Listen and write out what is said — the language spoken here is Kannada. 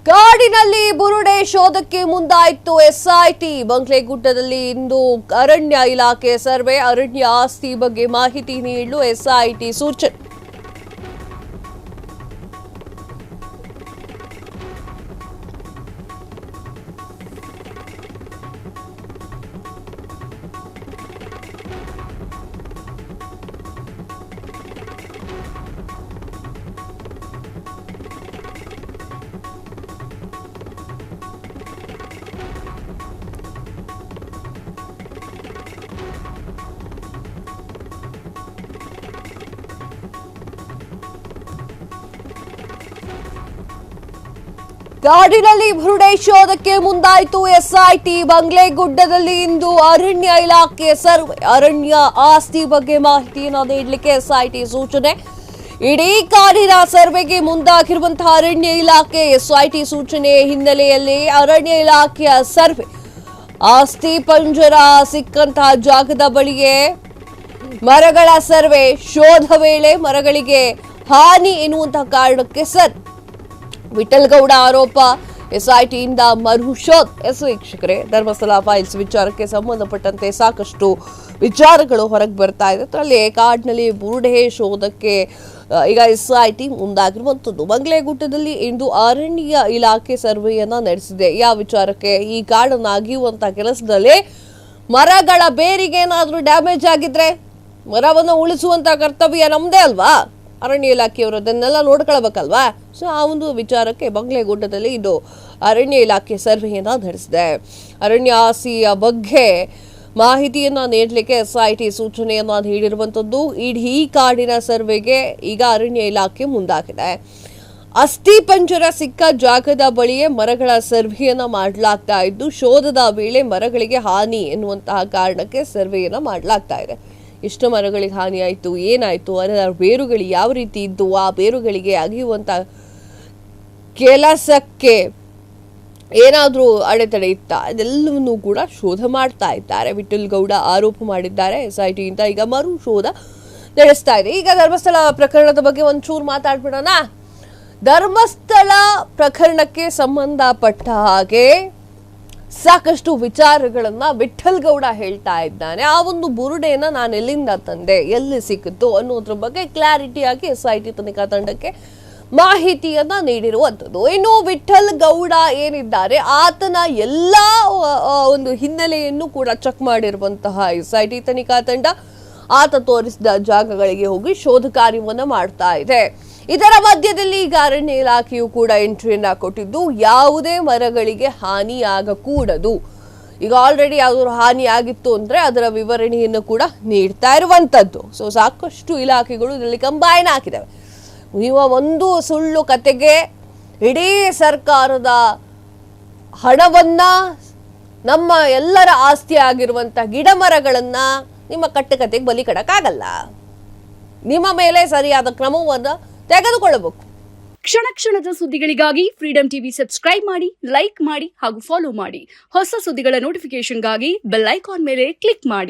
ಕಾಡಿನಲ್ಲಿ ಬುರುಡೆ ಶೋಧಕ್ಕೆ ಮುಂದಾಯಿತು ಎಸ್ಐಟಿ. ಬಂಗ್ಲೆಗುಡ್ಡದಲ್ಲಿ ಇಂದು ಅರಣ್ಯ ಇಲಾಖೆ ಸರ್ವೆ, ಅರಣ್ಯ ಆಸ್ತಿ ಬಗ್ಗೆ ಮಾಹಿತಿ ನೀಡಲು ಎಸ್ಐಟಿ ಸೂಚನೆ. ಕಾಡಿನಲ್ಲಿ ಬುರುಡೆ ಶೋಧಕ್ಕೆ ಮುಂದಾಯಿತು ಎಸ್ಐಟಿ. ಬಂಗ್ಲೆಗುಡ್ಡದಲ್ಲಿ ಇಂದು ಅರಣ್ಯ ಇಲಾಖೆ ಸರ್ವೆ, ಅರಣ್ಯ ಆಸ್ತಿ ಬಗ್ಗೆ ಮಾಹಿತಿಯನ್ನು ನೀಡಲಿಕ್ಕೆ ಎಸ್ಐಟಿ ಸೂಚನೆ. ಇಡೀ ಕಾಡಿನ ಸರ್ವೆಗೆ ಮುಂದಾಗಿರುವಂತಹ ಅರಣ್ಯ ಇಲಾಖೆ ಎಸ್ಐಟಿ ಸೂಚನೆ ಹಿನ್ನೆಲೆಯಲ್ಲಿ ಅರಣ್ಯ ಇಲಾಖೆಯ ಸರ್ವೆ, ಆಸ್ತಿ ಪಂಜರ ಸಿಕ್ಕಂತಹ ಜಾಗದ ಬಳಿಯೇ ಮರಗಳ ಸರ್ವೆ, ಶೋಧ ವೇಳೆ ಮರಗಳಿಗೆ ಹಾನಿ ಎನ್ನುವಂತಹ ಕಾರಣಕ್ಕೆ ವಿಠಲ್ಗೌಡ ಆರೋಪ, ಎಸ್ಐಟಿಯಿಂದ ಮರು ಶೋಧ. ವೀಕ್ಷಕರೇ, ಧರ್ಮಸ್ಥಳ ಫೈಲ್ಸ್ ವಿಚಾರಕ್ಕೆ ಸಂಬಂಧಪಟ್ಟಂತೆ ಸಾಕಷ್ಟು ವಿಚಾರಗಳು ಹೊರಗೆ ಬರ್ತಾ ಇದೆ. ಅದರಲ್ಲಿ ಕಾಡಿನಲ್ಲಿ ಬುರುಡೆ ಶೋಧಕ್ಕೆ ಈಗ ಎಸ್ಐಟಿ ಮುಂದಾಗಿರುವಂಥದ್ದು. ಬಂಗ್ಲೆಗುಡ್ಡದಲ್ಲಿ ಇಂದು ಅರಣ್ಯ ಇಲಾಖೆ ಸರ್ವೆಯನ್ನ ನಡೆಸಿದೆ. ಯಾವ ವಿಚಾರಕ್ಕೆ? ಈ ಕಾಡನ್ನು ಅಗಿಯುವಂತಹ ಕೆಲಸದಲ್ಲಿ ಮರಗಳ ಬೇರಿಗೆ ಏನಾದರೂ ಡ್ಯಾಮೇಜ್ ಆಗಿದ್ರೆ ಮರವನ್ನು ಉಳಿಸುವಂತ ಕರ್ತವ್ಯ ನಮ್ದೇ ಅಲ್ವಾ? ಅರಣ್ಯ ಇಲಾಖೆಯವರು ಅದನ್ನೆಲ್ಲ ನೋಡ್ಕೊಳ್ಬೇಕಲ್ವಾ? ಸೊ ಆ ಒಂದು ವಿಚಾರಕ್ಕೆ ಬಂಗ್ಲೆಗುಡ್ಡದಲ್ಲಿ ಇದು ಅರಣ್ಯ ಇಲಾಖೆ ಸರ್ವೆಯನ್ನ ನಡೆಸಿದೆ. ಅರಣ್ಯ ಆಸ್ತಿಯ ಬಗ್ಗೆ ಮಾಹಿತಿಯನ್ನ ನೀಡಲಿಕ್ಕೆ ಎಸ್ಐಟಿ ಸೂಚನೆಯನ್ನ ನೀಡಿರುವಂಥದ್ದು. ಇಡೀ ಕಾಡಿನ ಸರ್ವೆಗೆ ಈಗ ಅರಣ್ಯ ಇಲಾಖೆ ಮುಂದಾಗಿದೆ. ಅಸ್ಥಿ ಪಂಜರ ಸಿಕ್ಕ ಜಾಗದ ಬಳಿಯೇ ಮರಗಳ ಸರ್ವೆಯನ್ನ ಮಾಡಲಾಗ್ತಾ ಇದ್ದು, ಶೋಧದ ವೇಳೆ ಮರಗಳಿಗೆ ಹಾನಿ ಎನ್ನುವಂತಹ ಕಾರಣಕ್ಕೆ ಸರ್ವೆಯನ್ನ ಮಾಡಲಾಗ್ತಾ ಇದೆ. ಎಷ್ಟು ಮರಗಳಿಗೆ ಹಾನಿ ಆಯಿತು, ಏನಾಯಿತು, ಅದರ ಬೇರುಗಳು ಯಾವ ರೀತಿ ಇದ್ದು, ಆ ಬೇರುಗಳಿಗೆ ಅಗಿಯುವಂಥ ಕೆಲಸಕ್ಕೆ ಏನಾದರೂ ಅಡೆತಡೆ ಇತ್ತ, ಇದೆಲ್ಲವನ್ನೂ ಕೂಡ ಶೋಧ ಮಾಡ್ತಾ ಇದ್ದಾರೆ. ವಿಠಲ್ಗೌಡ ಆರೋಪ ಮಾಡಿದ್ದಾರೆ. ಎಸ್ಐಟಿಯಿಂದ ಈಗ ಮರು ಶೋಧ ನಡೆಸ್ತಾ ಇದೆ. ಈಗ ಧರ್ಮಸ್ಥಳ ಪ್ರಕರಣದ ಬಗ್ಗೆ ಒಂಚೂರು ಮಾತಾಡ್ಬಿಡೋಣ. ಧರ್ಮಸ್ಥಳ ಪ್ರಕರಣಕ್ಕೆ ಸಂಬಂಧಪಟ್ಟ ಹಾಗೆ ಸಾಕಷ್ಟು ವಿಚಾರಗಳನ್ನ ವಿಠಲ್ಗೌಡ ಹೇಳ್ತಾ ಇದ್ದಾನೆ. ಆ ಒಂದು ಬುರುಡೆಯನ್ನ ನಾನು ಎಲ್ಲಿಂದ ತಂದೆ, ಎಲ್ಲಿ ಸಿಕ್ಕಿತು ಅನ್ನೋದ್ರ ಬಗ್ಗೆ ಕ್ಲಾರಿಟಿಯಾಗಿ ಎಸ್ಐಟಿ ತನಿಖಾ ತಂಡಕ್ಕೆ ಮಾಹಿತಿಯನ್ನ ನೀಡಿರುವಂಥದ್ದು. ಇನ್ನು ವಿಠಲ್ಗೌಡ ಏನಿದ್ದಾರೆ, ಆತನ ಎಲ್ಲಾ ಒಂದು ಹಿನ್ನೆಲೆಯನ್ನು ಕೂಡ ಚೆಕ್ ಮಾಡಿರುವಂತಹ ಎಸ್ಐಟಿ ತನಿಖಾ ತಂಡ ಆತ ತೋರಿಸಿದ ಜಾಗಗಳಿಗೆ ಹೋಗಿ ಶೋಧ ಕಾರ್ಯವನ್ನ ಮಾಡ್ತಾ ಇದೆ. ಇದರ ಮಧ್ಯದಲ್ಲಿ ಈಗ ಅರಣ್ಯ ಇಲಾಖೆಯು ಕೂಡ ಎಂಟ್ರಿಯನ್ನ ಕೊಟ್ಟಿದ್ದು, ಯಾವುದೇ ಮರಗಳಿಗೆ ಹಾನಿಯಾಗಕೂಡದು. ಈಗ ಆಲ್ರೆಡಿ ಯಾವ್ದಾದ್ರು ಹಾನಿ ಆಗಿತ್ತು ಅಂದ್ರೆ ಅದರ ವಿವರಣೆಯನ್ನು ಕೂಡ ನೀಡ್ತಾ ಇರುವಂತದ್ದು. ಸೊ ಸಾಕಷ್ಟು ಇಲಾಖೆಗಳು ಇದರಲ್ಲಿ ಕಂಬೈನ್ ಹಾಕಿದ್ದಾವೆ. ನೀವು ಒಂದು ಸುಳ್ಳು ಕತೆಗೆ ಇಡೀ ಸರ್ಕಾರದ ಹಣವನ್ನ, ನಮ್ಮ ಎಲ್ಲರ ಆಸ್ತಿ ಆಗಿರುವಂತ ಗಿಡ ಮರಗಳನ್ನ ನಿಮ್ಮ ಕಟ್ಟುಕತೆಗೆ ಬಲಿ ಕೊಡಕ್ಕಾಗಲ್ಲ. ನಿಮ್ಮ ಮೇಲೆ ಸರಿಯಾದ ಕ್ರಮವನ್ನು ತೆಗೆದುಕೊಳ್ಳಬೇಕು. ಕ್ಷಣ ಕ್ಷಣದ ಸುದ್ದಿಗಳಿಗಾಗಿ ಫ್ರೀಡಂ ಟಿವಿ ಸಬ್ಸ್ಕ್ರೈಬ್ ಮಾಡಿ, ಲೈಕ್ ಮಾಡಿ ಹಾಗೂ ಫಾಲೋ ಮಾಡಿ. ಹೊಸ ಸುದ್ದಿಗಳ ನೋಟಿಫಿಕೇಶನ್ಗಾಗಿ ಬೆಲ್ ಐಕಾನ್ ಮೇಲೆ ಕ್ಲಿಕ್ ಮಾಡಿ.